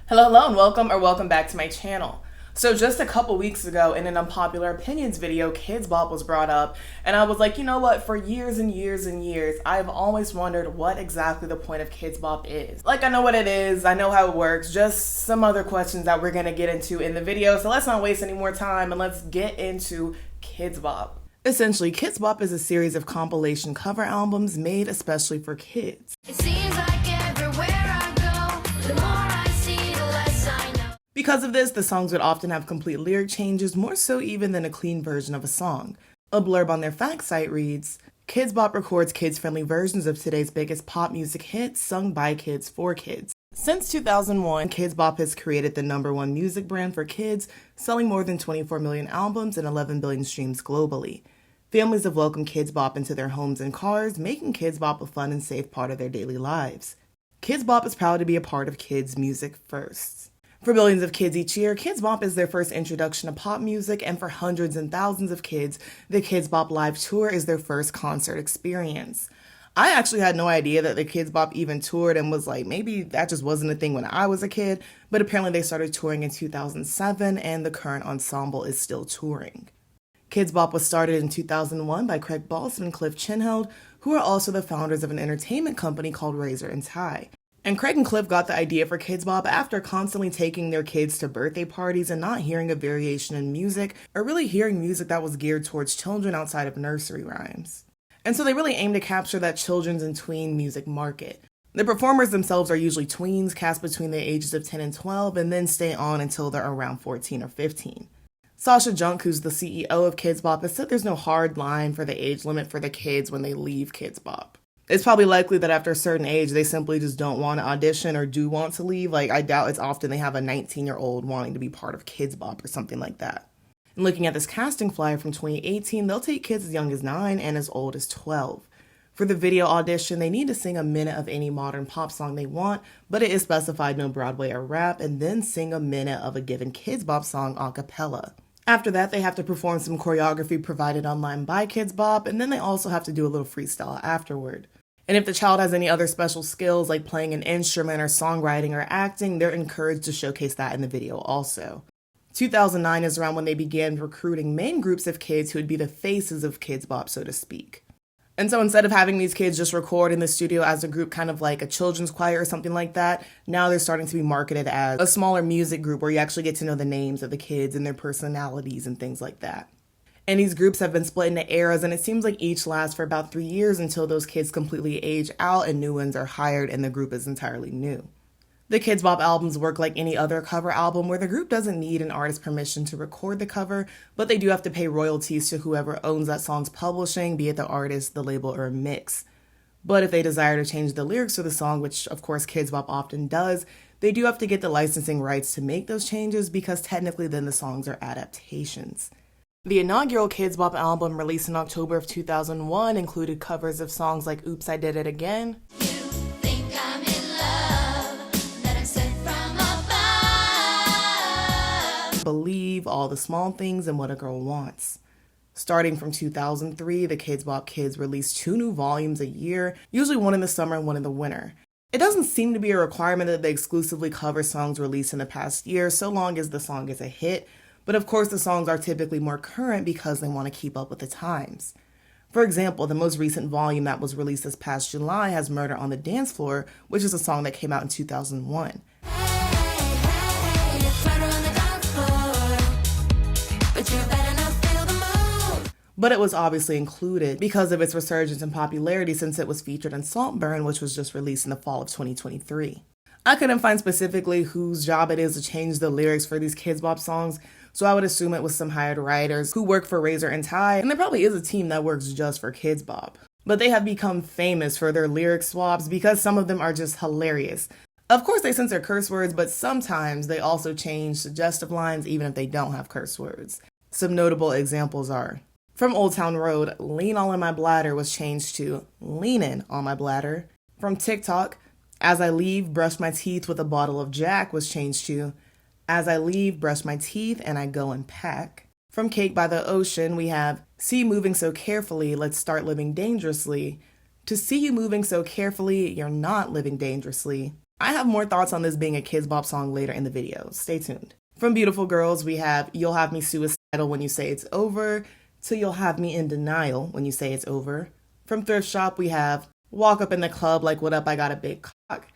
Hello, and welcome back to my channel. So just a couple weeks ago in an unpopular opinions video, Kidz Bop was brought up, and I was like, you know what, for years and years and years, I've always wondered what exactly the point of Kidz Bop is. Like, I know what it is, I know how it works, just some other questions that we're gonna get into in the video, so let's not waste any more time and let's get into Kidz Bop. Essentially, Kidz Bop is a series of compilation cover albums made especially for kids. It seems like everywhere I go, the more I see, the less I know. Because of this, the songs would often have complete lyric changes, more so even than a clean version of a song. A blurb on their fact site reads, Kidz Bop records kids-friendly versions of today's biggest pop music hits sung by kids for kids. Since 2001, Kidz Bop has created the #1 music brand for kids, selling more than 24 million albums and 11 billion streams globally. Families have welcomed Kidz Bop into their homes and cars, making Kidz Bop a fun and safe part of their daily lives. Kidz Bop is proud to be a part of kids' music first. For billions of kids each year, Kidz Bop is their first introduction to pop music, and for hundreds and thousands of kids, the Kidz Bop Live Tour is their first concert experience. I actually had no idea that the Kidz Bop even toured and was like, maybe that just wasn't a thing when I was a kid, but apparently they started touring in 2007 and the current ensemble is still touring. Kidz Bop was started in 2001 by Craig Balsam and Cliff Chinheld, who are also the founders of an entertainment company called Razor & Tie. And Craig and Cliff got the idea for Kidz Bop after constantly taking their kids to birthday parties and not hearing a variation in music, or really hearing music that was geared towards children outside of nursery rhymes. And so they really aim to capture that children's and tween music market. The performers themselves are usually tweens, cast between the ages of 10 and 12, and then stay on until they're around 14 or 15. Sasha Junk, who's the CEO of Kidz Bop, has said there's no hard line for the age limit for the kids when they leave Kidz Bop. It's probably likely that after a certain age, they simply just don't want to audition or do want to leave. Like, I doubt it's often they have a 19-year-old wanting to be part of Kidz Bop or something like that. And looking at this casting flyer from 2018, they'll take kids as young as 9 and as old as 12. For the video audition, they need to sing a minute of any modern pop song they want, but it is specified no Broadway or rap, and then sing a minute of a given Kidz Bop song a cappella. After that, they have to perform some choreography provided online by Kidz Bop, and then they also have to do a little freestyle afterward. And if the child has any other special skills like playing an instrument or songwriting or acting, they're encouraged to showcase that in the video also. 2009 is around when they began recruiting main groups of kids who would be the faces of Kidz Bop, so to speak. And so instead of having these kids just record in the studio as a group, kind of like a children's choir or something like that, now they're starting to be marketed as a smaller music group where you actually get to know the names of the kids and their personalities and things like that. And these groups have been split into eras, and it seems like each lasts for about 3 years until those kids completely age out and new ones are hired and the group is entirely new. The Kidz Bop albums work like any other cover album where the group doesn't need an artist's permission to record the cover, but they do have to pay royalties to whoever owns that song's publishing, be it the artist, the label, or a mix. But if they desire to change the lyrics to the song, which of course Kidz Bop often does, they do have to get the licensing rights to make those changes because technically then the songs are adaptations. The inaugural Kidz Bop album released in October of 2001 included covers of songs like Oops, I Did It Again, Believe, All the Small Things, and What a Girl Wants. Starting from 2003, the Kidz Bop Kids released 2 new volumes a year, usually one in the summer and one in the winter. It doesn't seem to be a requirement that they exclusively cover songs released in the past year, so long as the song is a hit, but of course the songs are typically more current because they want to keep up with the times. For example, the most recent volume that was released this past July has Murder on the Dance Floor, which is a song that came out in 2001. But it was obviously included because of its resurgence in popularity since it was featured in Saltburn, which was just released in the fall of 2023. I couldn't find specifically whose job it is to change the lyrics for these Kidz Bop songs, so I would assume it was some hired writers who work for Razor & Tie, and there probably is a team that works just for Kidz Bop. But they have become famous for their lyric swaps because some of them are just hilarious. Of course they censor curse words, but sometimes they also change suggestive lines even if they don't have curse words. Some notable examples are, from Old Town Road, Lean All in My Bladder was changed to Leanin' on My Bladder. From TikTok, As I Leave, Brush My Teeth with a Bottle of Jack was changed to As I Leave, Brush My Teeth and I Go and Pack. From Cake by the Ocean, we have See You Moving So Carefully, Let's Start Living Dangerously. To see you moving so carefully, you're not living dangerously. I have more thoughts on this being a Kidz Bop song later in the video. Stay tuned. From Beautiful Girls, we have You'll Have Me Suicidal When You Say It's Over, to You'll Have Me in Denial When You Say It's Over. From Thrift Shop, we have Walk Up in the Club Like What Up I Got a Big Cock,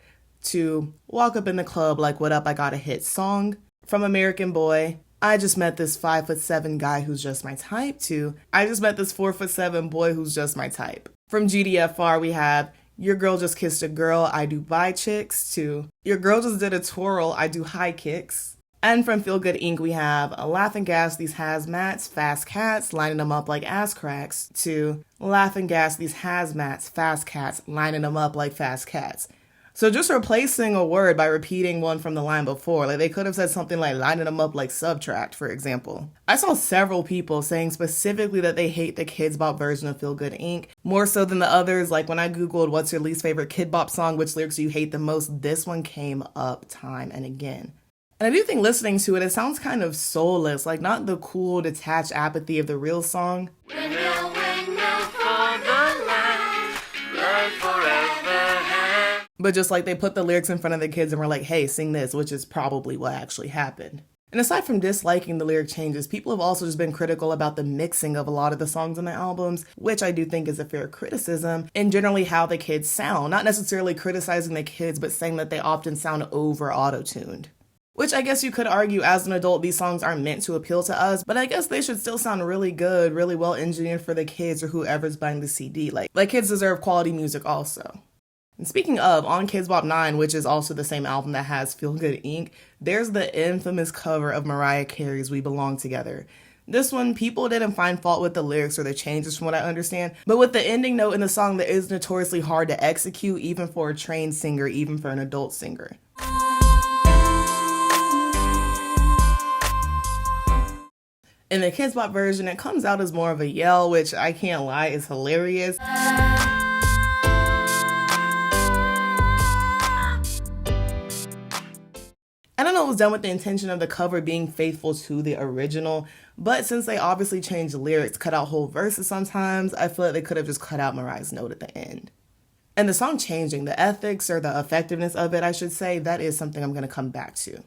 to Walk Up in the Club Like What Up I Got a Hit Song. From American Boy, I Just Met This 5'7" Guy Who's Just My Type, to I Just Met This 4'7" Boy Who's Just My Type. From GDFR, we have Your Girl Just Kissed a Girl, I Do Bi Chicks, to Your Girl Just Did a Twirl, I Do High Kicks. And from Feel Good Inc., we have Laugh and Gas These Hazmats, Fast Cats, Lining Them Up Like Ass Cracks, to Laugh and Gas These Hazmats, Fast Cats, Lining Them Up Like Fast Cats. So just replacing a word by repeating one from the line before, like they could have said something like lining them up like subtract, for example. I saw several people saying specifically that they hate the Kidz Bop version of Feel Good Inc. more so than the others. Like when I googled what's your least favorite Kidz Bop song, which lyrics do you hate the most, this one came up time and again. And I do think listening to it, it sounds kind of soulless, like not the cool, detached apathy of the real song. Windmill, windmill for the land, love forever. But just like they put the lyrics in front of the kids and were like, hey, sing this, which is probably what actually happened. And aside from disliking the lyric changes, people have also just been critical about the mixing of a lot of the songs on the albums, which I do think is a fair criticism, and generally how the kids sound. Not necessarily criticizing the kids, but saying that they often sound over auto-tuned. Which I guess you could argue as an adult, these songs aren't meant to appeal to us, but I guess they should still sound really good, really well engineered for the kids or whoever's buying the CD. Like kids deserve quality music also. And speaking of, on Kidz Bop 9, which is also the same album that has Feel Good Inc., there's the infamous cover of Mariah Carey's We Belong Together. This one, people didn't find fault with the lyrics or the changes from what I understand, but with the ending note in the song that is notoriously hard to execute, even for a trained singer, even for an adult singer. In the Kidz Bop version, it comes out as more of a yell, which I can't lie is hilarious. I don't know it was done with the intention of the cover being faithful to the original, but since they obviously changed the lyrics, cut out whole verses sometimes, I feel like they could have just cut out Mariah's note at the end. And the song changing, the ethics or the effectiveness of it, I should say, that is something I'm going to come back to.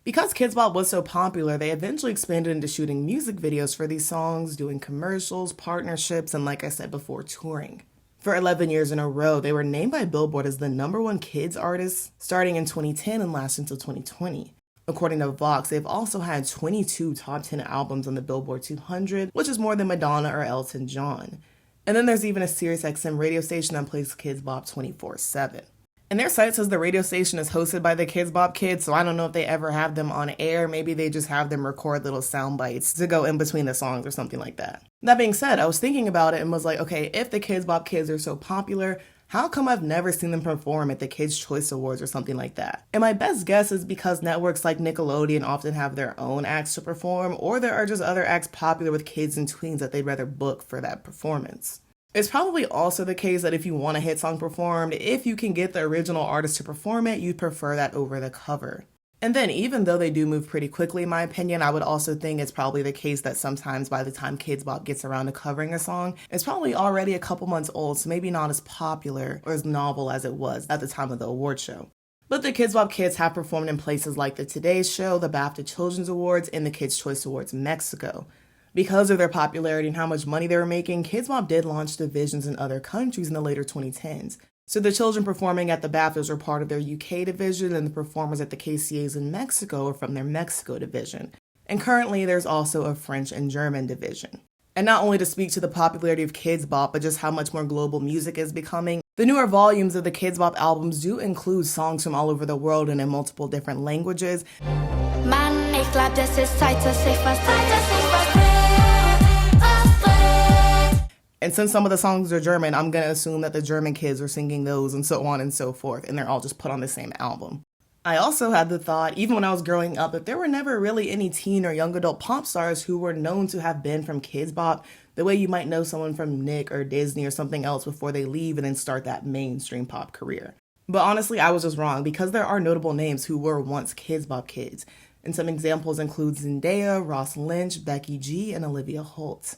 Because Kidz Bop was so popular, they eventually expanded into shooting music videos for these songs, doing commercials, partnerships, and like I said before, touring. For 11 years in a row, they were named by Billboard as the #1 kids artist, starting in 2010 and lasting until 2020. According to Vox, they've also had 22 top 10 albums on the Billboard 200, which is more than Madonna or Elton John. And then there's even a Sirius XM radio station that plays Kidz Bop 24/7. And their site says the radio station is hosted by the Kidz Bop kids, so I don't know if they ever have them on air. Maybe they just have them record little sound bites to go in between the songs or something like that. That being said, I was thinking about it and was like, okay, if the Kidz Bop kids are so popular, how come I've never seen them perform at the Kids' Choice Awards or something like that? And my best guess is because networks like Nickelodeon often have their own acts to perform, or there are just other acts popular with kids and tweens that they'd rather book for that performance. It's probably also the case that if you want a hit song performed, if you can get the original artist to perform it, you'd prefer that over the cover. And then even though they do move pretty quickly, in my opinion, I would also think it's probably the case that sometimes by the time Kidz Bop gets around to covering a song, it's probably already a couple months old, so maybe not as popular or as novel as it was at the time of the award show. But the Kidz Bop kids have performed in places like the Today Show, the BAFTA Children's Awards, and the Kids' Choice Awards Mexico. Because of their popularity and how much money they were making, Kidz Bop did launch divisions in other countries in the later 2010s. So the children performing at the BAFTAs are part of their UK division, and the performers at the KCAs in Mexico are from their Mexico division. And currently there's also a French and German division. And not only to speak to the popularity of Kidz Bop, but just how much more global music is becoming, the newer volumes of the Kidz Bop albums do include songs from all over the world and in multiple different languages. Man, ich glaub, das ist Zeit, dass ich was And since some of the songs are German, I'm going to assume that the German kids are singing those and so on and so forth, and they're all just put on the same album. I also had the thought, even when I was growing up, that there were never really any teen or young adult pop stars who were known to have been from Kidz Bop, the way you might know someone from Nick or Disney or something else before they leave and then start that mainstream pop career. But honestly, I was just wrong, because there are notable names who were once Kidz Bop kids, and some examples include Zendaya, Ross Lynch, Becky G, and Olivia Holt.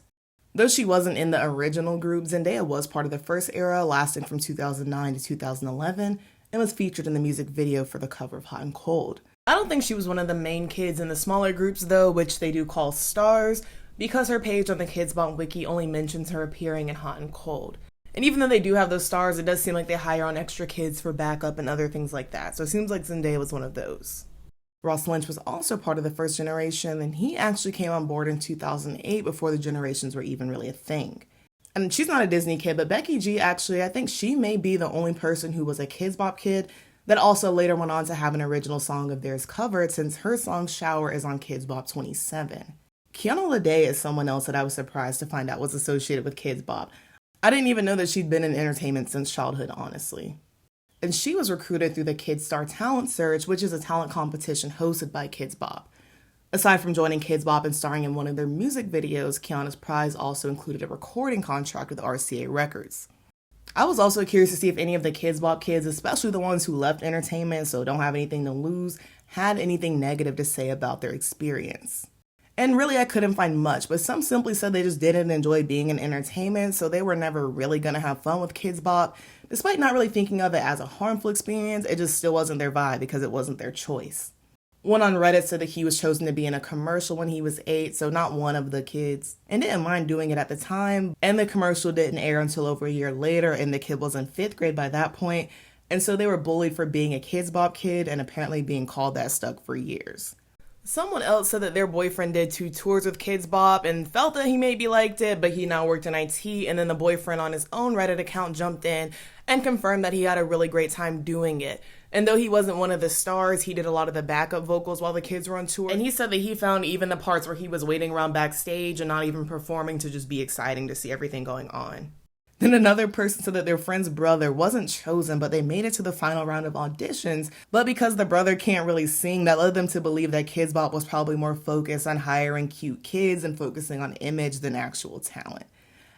Though she wasn't in the original group, Zendaya was part of the first era, lasting from 2009 to 2011, and was featured in the music video for the cover of Hot and Cold. I don't think she was one of the main kids in the smaller groups though, which they do call stars, because her page on the Kidz Bop wiki only mentions her appearing in Hot and Cold. And even though they do have those stars, it does seem like they hire on extra kids for backup and other things like that, so it seems like Zendaya was one of those. Lynch was also part of the first generation, and he actually came on board in 2008 before the generations were even really a thing. And she's not a Disney kid, but Becky G actually, I think she may be the only person who was a Kidz Bop kid that also later went on to have an original song of theirs covered, since her song Shower is on Kidz Bop 27. Kiana Lede is someone else that I was surprised to find out was associated with Kidz Bop. I didn't even know that she'd been in entertainment since childhood, honestly. And she was recruited through the Kid Star Talent Search, which is a talent competition hosted by Kidz Bop. Aside from joining Kidz Bop and starring in one of their music videos, Kiana's prize also included a recording contract with RCA Records. I was also curious to see if any of the Kidz Bop kids, especially the ones who left entertainment so don't have anything to lose, had anything negative to say about their experience. And really, I couldn't find much, but some simply said they just didn't enjoy being in entertainment, so they were never really gonna have fun with Kidz Bop. Despite not really thinking of it as a harmful experience, it just still wasn't their vibe because it wasn't their choice. One on Reddit said that he was chosen to be in a commercial when he was 8, so not one of the kids, and didn't mind doing it at the time, and the commercial didn't air until over a year later, and the kid was in 5th grade by that point, and so they were bullied for being a Kidz Bop kid and apparently being called that stuck for years. Someone else said that their boyfriend did 2 tours with Kidz Bop and felt that he maybe liked it, but he now worked in IT, and then the boyfriend on his own Reddit account jumped in and confirmed that he had a really great time doing it. And though he wasn't one of the stars, he did a lot of the backup vocals while the kids were on tour. And he said that he found even the parts where he was waiting around backstage and not even performing to just be exciting to see everything going on. Then another person said that their friend's brother wasn't chosen, but they made it to the final round of auditions. But because the brother can't really sing, that led them to believe that Kidz Bop was probably more focused on hiring cute kids and focusing on image than actual talent.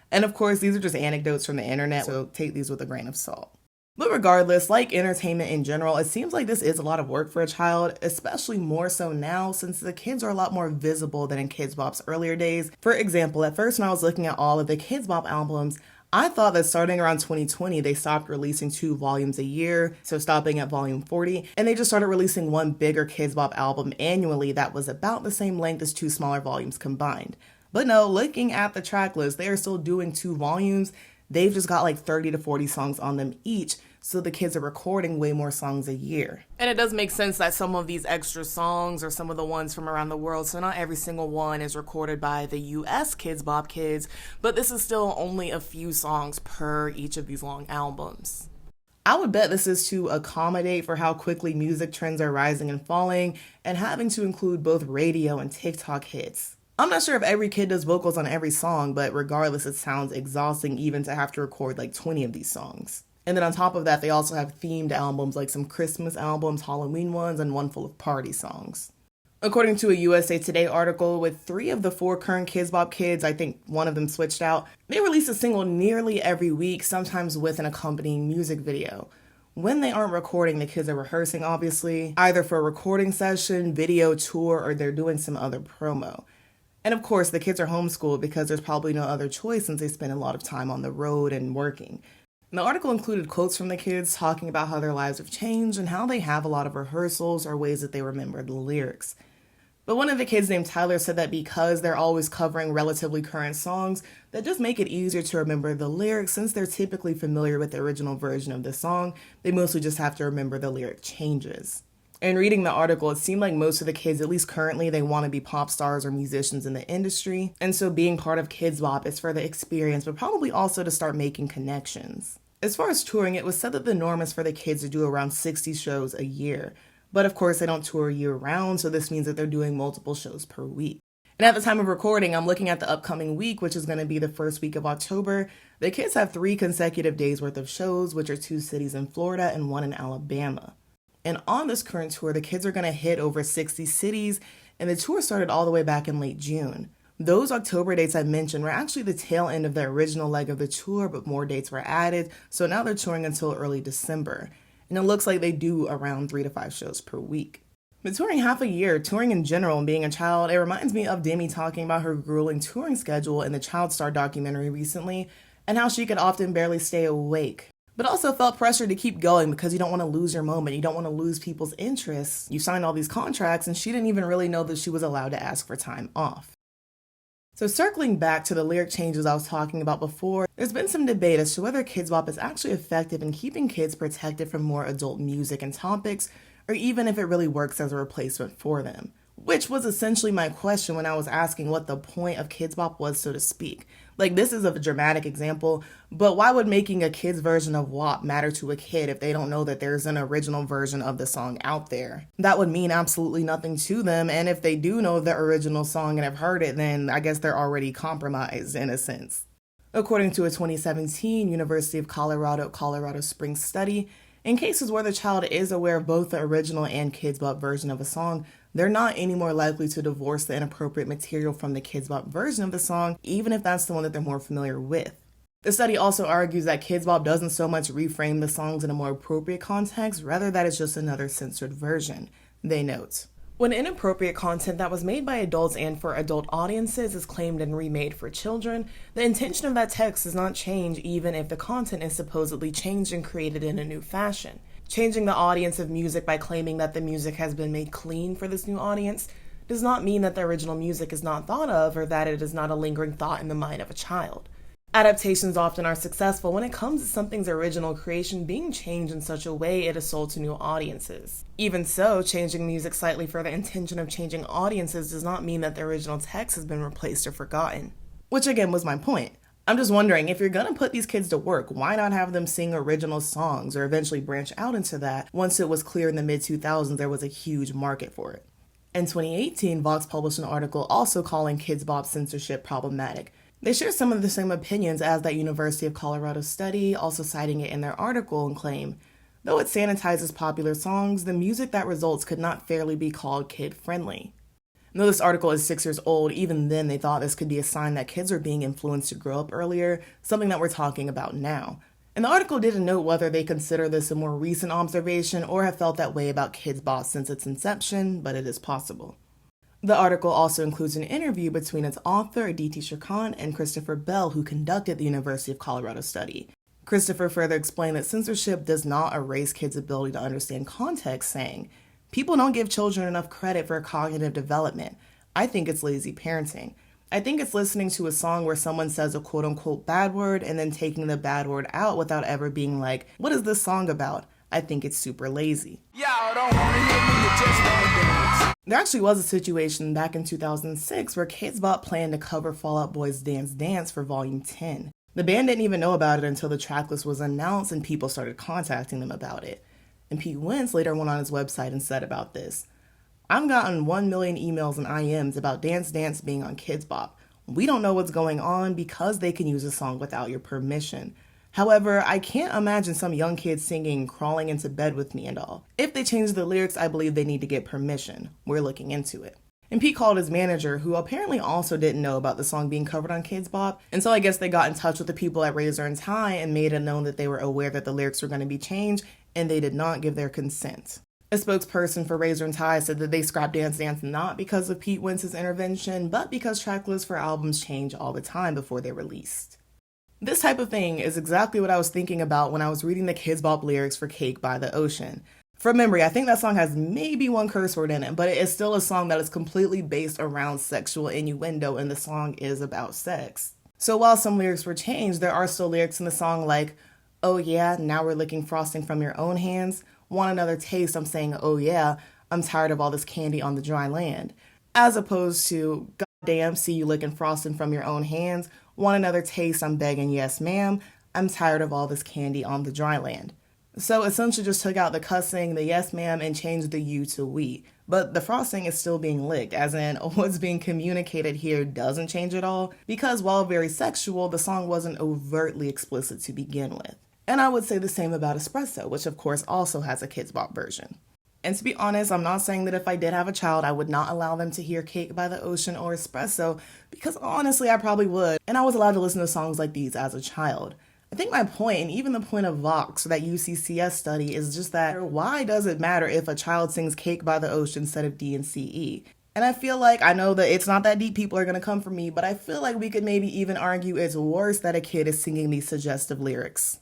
And of course, these are just anecdotes from the internet, so take these with a grain of salt. But regardless, like entertainment in general, it seems like this is a lot of work for a child, especially more so now since the kids are a lot more visible than in Kidz Bop's earlier days. For example, at first when I was looking at all of the Kidz Bop albums, I thought that starting around 2020, they stopped releasing 2 volumes a year, so stopping at volume 40, and they just started releasing one bigger Kidz Bop album annually that was about the same length as 2 smaller volumes combined. But no, looking at the track list, they are still doing 2 volumes. They've just got like 30 to 40 songs on them each, so the kids are recording way more songs a year. And it does make sense that some of these extra songs are some of the ones from around the world, so not every single one is recorded by the US Kidz Bop kids, but this is still only a few songs per each of these long albums. I would bet this is to accommodate for how quickly music trends are rising and falling, and having to include both radio and TikTok hits. I'm not sure if every kid does vocals on every song, but regardless, it sounds exhausting even to have to record like 20 of these songs. And then on top of that, they also have themed albums like some Christmas albums, Halloween ones, and one full of party songs. According to a USA Today article, with 3 of the 4 current Kidz Bop kids, I think one of them switched out, they release a single nearly every week, sometimes with an accompanying music video. When they aren't recording, the kids are rehearsing, obviously, either for a recording session, video tour, or they're doing some other promo. And of course, the kids are homeschooled because there's probably no other choice since they spend a lot of time on the road and working. And the article included quotes from the kids talking about how their lives have changed and how they have a lot of rehearsals or ways that they remember the lyrics. But one of the kids named Tyler said that because they're always covering relatively current songs, that just make it easier to remember the lyrics since they're typically familiar with the original version of the song. They mostly just have to remember the lyric changes. And reading the article, it seemed like most of the kids, at least currently, they want to be pop stars or musicians in the industry. And so being part of Kidz Bop is for the experience, but probably also to start making connections. As far as touring, it was said that the norm is for the kids to do around 60 shows a year. But of course, they don't tour year round, so this means that they're doing multiple shows per week. And at the time of recording, I'm looking at the upcoming week, which is going to be the first week of October. The kids have 3 consecutive days worth of shows, which are 2 cities in Florida and 1 in Alabama. And on this current tour, the kids are going to hit over 60 cities, and the tour started all the way back in late June. Those October dates I mentioned were actually the tail end of the original leg of the tour, but more dates were added, so now they're touring until early December. And it looks like they do around 3 to 5 shows per week. But touring half a year, touring in general, and being a child, it reminds me of Demi talking about her grueling touring schedule in the Child Star documentary recently, and how she could often barely stay awake. but also felt pressure to keep going because you don't want to lose your moment. You don't want to lose people's interests. You signed all these contracts, and she didn't even really know that she was allowed to ask for time off. So circling back to the lyric changes I was talking about before, there's been some debate as to whether Kidz Bop is actually effective in keeping kids protected from more adult music and topics, or even if it really works as a replacement for them. Which was essentially my question when I was asking what the point of Kidz Bop was, so to speak. Like, this is a dramatic example, but why would making a kid's version of WAP matter to a kid if they don't know that there's an original version of the song out there? That would mean absolutely nothing to them, and if they do know the original song and have heard it, then I guess they're already compromised in a sense. According to a 2017 University of Colorado Springs study, in cases where the child is aware of both the original and Kidz Bop version of a song, they're not any more likely to divorce the inappropriate material from the Kidz Bop version of the song, even if that's the one that they're more familiar with. The study also argues that Kidz Bop doesn't so much reframe the songs in a more appropriate context, rather that it's just another censored version. They note, when inappropriate content that was made by adults and for adult audiences is claimed and remade for children, the intention of that text does not change even if the content is supposedly changed and created in a new fashion. Changing the audience of music by claiming that the music has been made clean for this new audience does not mean that the original music is not thought of or that it is not a lingering thought in the mind of a child. Adaptations often are successful when it comes to something's original creation being changed in such a way it is sold to new audiences. Even so, changing music slightly for the intention of changing audiences does not mean that the original text has been replaced or forgotten. Which again was my point. I'm just wondering, if you're gonna put these kids to work, why not have them sing original songs or eventually branch out into that once it was clear in the mid-2000s there was a huge market for it? In 2018, Vox published an article also calling Kidz Bop censorship problematic. They share some of the same opinions as that University of Colorado study, also citing it in their article and claim, though it sanitizes popular songs, the music that results could not fairly be called kid-friendly. Though this article is 6 years old, even then they thought this could be a sign that kids are being influenced to grow up earlier, something that we're talking about now. And the article didn't note whether they consider this a more recent observation or have felt that way about Kidz Bop since its inception, but it is possible. The article also includes an interview between its author, Aditi Sharkan, and Christopher Bell, who conducted the University of Colorado study. Christopher further explained that censorship does not erase kids' ability to understand context, saying, "People don't give children enough credit for cognitive development. I think it's lazy parenting. I think it's listening to a song where someone says a quote-unquote bad word and then taking the bad word out without ever being like, what is this song about? I think it's super lazy." Y'all don't wanna hear me, you just wanna dance. There actually was a situation back in 2006 where Kidz Bop planned to cover Fall Out Boy's Dance Dance for Volume 10. The band didn't even know about it until the tracklist was announced and people started contacting them about it. And Pete Wentz later went on his website and said about this, "I've gotten 1 million emails and IMs about Dance Dance being on Kidz Bop. We don't know what's going on because they can use a song without your permission. However, I can't imagine some young kids singing Crawling Into Bed With Me and all. If they change the lyrics, I believe they need to get permission. We're looking into it." And Pete called his manager, who apparently also didn't know about the song being covered on Kidz Bop, and so I guess they got in touch with the people at Razor and Tie and made it known that they were aware that the lyrics were going to be changed, and they did not give their consent. A spokesperson for Razor and Tie said that they scrapped Dance Dance not because of Pete Wentz's intervention, but because tracklists for albums change all the time before they're released. This type of thing is exactly what I was thinking about when I was reading the Kidz Bop lyrics for Cake by the Ocean. From memory, I think that song has maybe one curse word in it, but it is still a song that is completely based around sexual innuendo, and the song is about sex. So while some lyrics were changed, there are still lyrics in the song like, "Oh yeah, now we're licking frosting from your own hands. Want another taste, I'm saying, oh yeah, I'm tired of all this candy on the dry land." As opposed to, "Goddamn, see you licking frosting from your own hands. Want another taste, I'm begging, yes ma'am. I'm tired of all this candy on the dry land." So essentially just took out the cussing, the yes ma'am, and changed the you to we. But the frosting is still being licked, as in what's being communicated here doesn't change at all, because while very sexual, the song wasn't overtly explicit to begin with. And I would say the same about Espresso, which of course also has a Kidz Bop version. And to be honest, I'm not saying that if I did have a child, I would not allow them to hear Cake by the Ocean or Espresso, because honestly, I probably would. And I was allowed to listen to songs like these as a child. I think my point, and even the point of Vox, that UCCS study, is just that why does it matter if a child sings Cake by the Ocean instead of D&CE? And I feel like, I know that it's not that deep, people are going to come for me, but I feel like we could maybe even argue it's worse that a kid is singing these suggestive lyrics.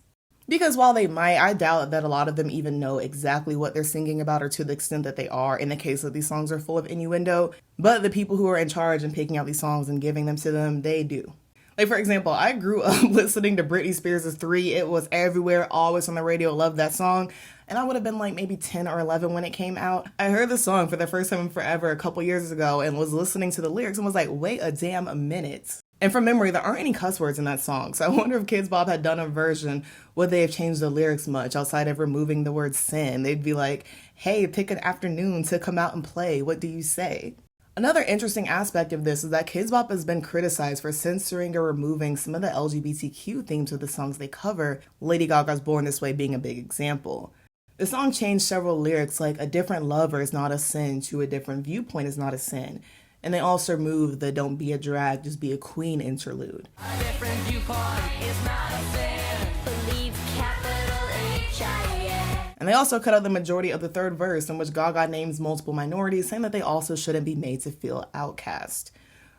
Because while they might, I doubt that a lot of them even know exactly what they're singing about, or to the extent that they are in the case that these songs are full of innuendo. But the people who are in charge and picking out these songs and giving them to them, they do. Like, for example, I grew up listening to Britney Spears' 3. It was everywhere, always on the radio, loved that song. And I would have been like maybe 10 or 11 when it came out. I heard the song for the first time in forever a couple years ago and was listening to the lyrics and was like, wait a damn minute. And from memory, there aren't any cuss words in that song. So I wonder if Kidz Bop had done a version, would they have changed the lyrics much outside of removing the word sin? They'd be like, hey, pick an afternoon to come out and play. What do you say? Another interesting aspect of this is that Kidz Bop has been criticized for censoring or removing some of the LGBTQ themes of the songs they cover, Lady Gaga's Born This Way being a big example. The song changed several lyrics like a different lover is not a sin to a different viewpoint is not a sin. And they also removed the don't be a drag, just be a queen interlude. A different viewpoint is not a sin. Believe capital H-I-N. And they also cut out the majority of the third verse, in which Gaga names multiple minorities, saying that they also shouldn't be made to feel outcast.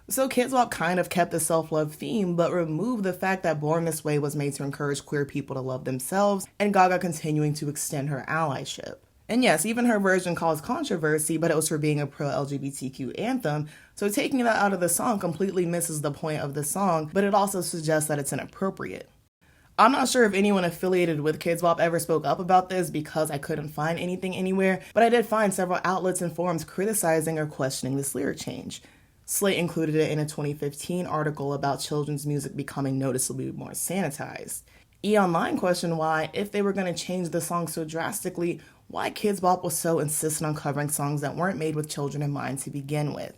So Kidz Bop kind of kept the self-love theme, but removed the fact that Born This Way was made to encourage queer people to love themselves, and Gaga continuing to extend her allyship. And yes, even her version caused controversy, but it was for being a pro-LGBTQ anthem, so taking that out of the song completely misses the point of the song, but it also suggests that it's inappropriate. I'm not sure if anyone affiliated with Kidz Bop ever spoke up about this because I couldn't find anything anywhere, but I did find several outlets and forums criticizing or questioning this lyric change. Slate included it in a 2015 article about children's music becoming noticeably more sanitized. E-Online questioned why, if they were going to change the song so drastically, why Kidz Bop was so insistent on covering songs that weren't made with children in mind to begin with.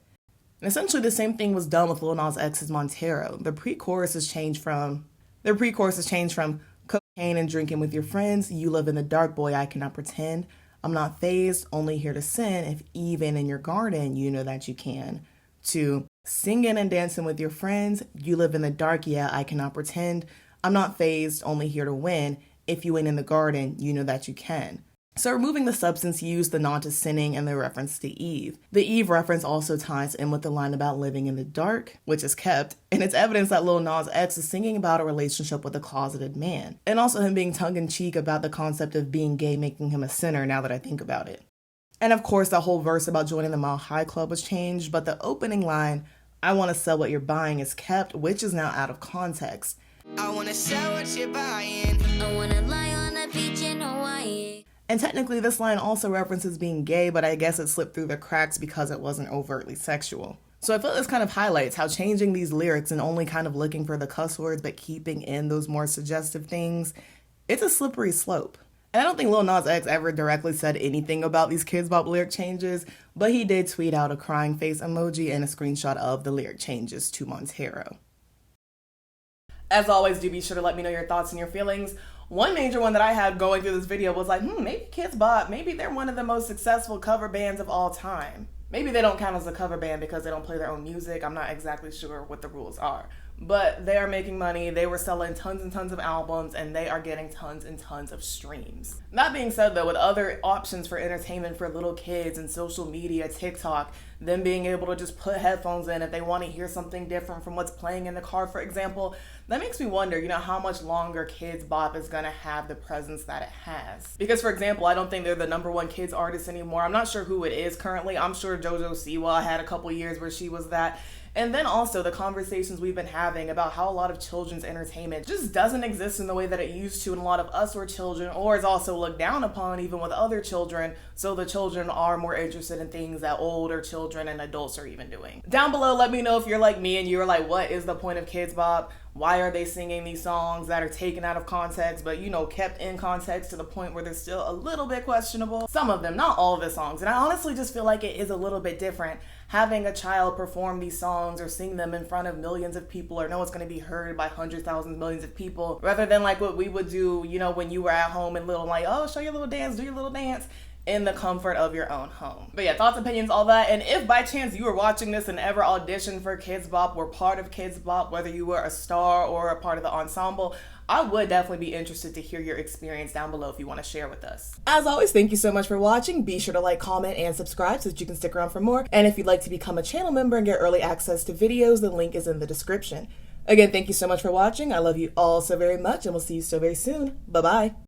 And essentially the same thing was done with Lil Nas X's Montero. The pre-chorus is changed from cocaine and drinking with your friends, you live in the dark, boy, I cannot pretend. I'm not fazed, only here to sin, if even in your garden you know that you can. To singing and dancing with your friends, you live in the dark, yeah, I cannot pretend. I'm not fazed, only here to win. If you ain't in the garden, you know that you can. So removing the substance use, the nod to sinning, and the reference to Eve. The Eve reference also ties in with the line about living in the dark, which is kept, and it's evidence that Lil Nas X is singing about a relationship with a closeted man, and also him being tongue-in-cheek about the concept of being gay making him a sinner now that I think about it. And of course, that whole verse about joining the Mile High Club was changed, but the opening line, I want to sell what you're buying, is kept, which is now out of context. I wanna sell what you're buying. I wanna lie on the beach in Hawaii. And technically this line also references being gay, but I guess it slipped through the cracks because it wasn't overtly sexual. So I feel this kind of highlights how changing these lyrics and only kind of looking for the cuss words but keeping in those more suggestive things, it's a slippery slope. And I don't think Lil Nas X ever directly said anything about these Kidz Bop lyric changes, but he did tweet out a crying face emoji and a screenshot of the lyric changes to Montero. As always, do be sure to let me know your thoughts and your feelings. One major one that I had going through this video was like, maybe Kidz Bop, maybe they're one of the most successful cover bands of all time. Maybe they don't count as a cover band because they don't play their own music. I'm not exactly sure what the rules are. But they are making money, they were selling tons and tons of albums, and they are getting tons and tons of streams. That being said though, with other options for entertainment for little kids and social media, TikTok, them being able to just put headphones in if they want to hear something different from what's playing in the car, for example, that makes me wonder, how much longer Kidz Bop is gonna have the presence that it has. Because for example, I don't think they're the #1 kids artist anymore. I'm not sure who it is currently. I'm sure JoJo Siwa had a couple years where she was that. And then also the conversations we've been having about how a lot of children's entertainment just doesn't exist in the way that it used to, and a lot of us were children, or is also looked down upon even with other children, so the children are more interested in things that older children and adults are even doing. Down below, let me know if you're like me and you're like, what is the point of Kidz Bop? Why are they singing these songs that are taken out of context, but kept in context to the point where they're still a little bit questionable? Some of them, not all of the songs. And I honestly just feel like it is a little bit different having a child perform these songs or sing them in front of millions of people, or know it's going to be heard by hundreds, thousands, millions of people, rather than like what we would do, when you were at home and little, like, oh, show your little dance, do your little dance in the comfort of your own home. But yeah, thoughts, opinions, all that. And if by chance you were watching this and ever auditioned for Kidz Bop, were part of Kidz Bop, whether you were a star or a part of the ensemble, I would definitely be interested to hear your experience down below if you want to share with us. As always, thank you so much for watching. Be sure to like, comment, and subscribe so that you can stick around for more. And if you'd like to become a channel member and get early access to videos, the link is in the description. Again, thank you so much for watching. I love you all so very much, and we'll see you so very soon. Bye-bye.